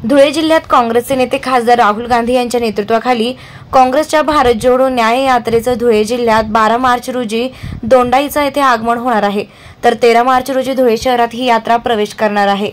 धुळे जिल्ह्यात काँग्रेसचे नेते खासदार राहुल गांधी यांच्या नेतृत्वाखाली काँग्रेसच्या भारत जोडो न्याय यात्रेचं धुळे जिल्ह्यात 12 मार्च रोजी दोंडाईचा येथे आगमन होणार आहे, तर 13 मार्च रोजी धुळे शहरात ही यात्रा प्रवेश करणार आहे।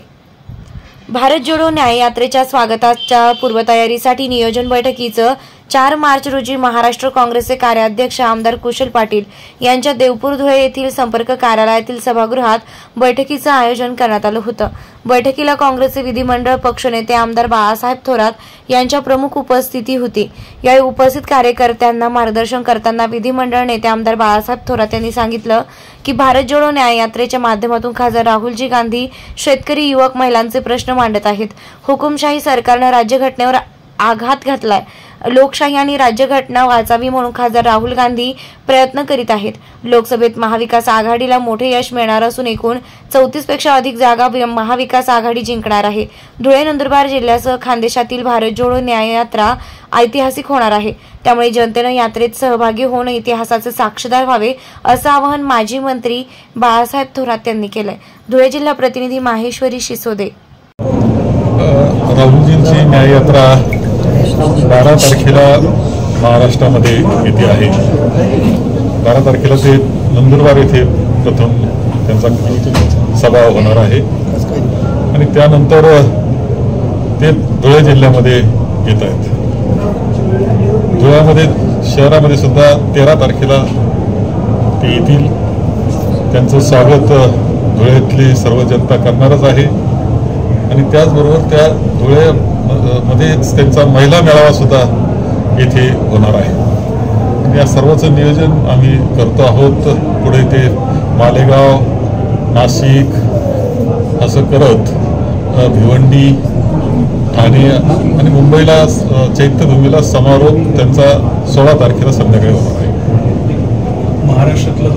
भारत जोडो न्याय यात्रेच्या स्वागताच्या पूर्वतयारीसाठी नियोजन बैठकीचं 4 मार्च रोजी महाराष्ट्र काँग्रेसचे कार्याध्यक्ष आमदार कुशल पाटील यांच्या देवपूर धुळे येथील संपर्क कार्यालयातील सभागृहात बैठकीचं आयोजन करण्यात आलं होतं। बैठकीला काँग्रेसचे विधिमंडळ पक्षनेते आमदार बाळासाहेब थोरात यांच्या प्रमुख उपस्थिती होती। यावेळी उपस्थित कार्यकर्त्यांना मार्गदर्शन करताना विधिमंडळ नेते आमदार बाळासाहेब थोरात यांनी सांगितलं की भारत जोडो न्याय यात्रेच्या माध्यमातून खासदार राहुलजी गांधी शेतकरी, युवक, महिलांचे प्रश्न मांडत आहेत। हुकुमशाही सरकारने राज्यघटनेवर आघात घातलाय। लोकशाही आणि राज्यघटना वाचावी म्हणून खासदार राहुल गांधी प्रयत्न करीत आहेत। लोकसभेत महाविकास आघाडीला मोठे यश मिळणार असून एकूण 34 पेक्षा अधिक जागा महाविकास आघाडी जिंकणार आहे। धुळे नंदुरबार जिल्ह्यासह खानदेशातील भारत जोडो न्याय यात्रा ऐतिहासिक होणार आहे, त्यामुळे जनतेने यात्रेत सहभागी होऊन इतिहासाचे साक्षीदार व्हावे असं आवाहन माजी मंत्री बाळासाहेब थोरात यांनी केलंय। धुळे जिल्हा प्रतिनिधी माहेश्वरी शिसोदे। राहुलजींची न्याय यात्रा 12 तारखेला महाराष्ट्रामध्ये येते आहे। 12 तारखेला ते नंदुरबार येथे प्रथम त्यांचा सभा होणार आहे आणि त्यानंतर ते धुळे जिल्ह्यामध्ये येत आहेत। धुळ्यामध्ये शहरामध्ये सुद्धा 13 तारखेला ते येतील। त्यांचं स्वागत धुळ्यातली सर्व जनता करणारच आहे आणि त्याचबरोबर त्या धुळ्यामध्ये त्यांचा महिला मेळावा सुद्धा येथे होणार आहे। या सर्वचं नियोजन आम्ही करतो आहोत। पुढे ते मालेगाव, नाशिक असं करत भिवंडी, ठाणे आणि मुंबईला चैत्यभूमीला समारोप त्यांचा 16 तारखेला संध्याकाळी होणार आहे। महाराष्ट्रातला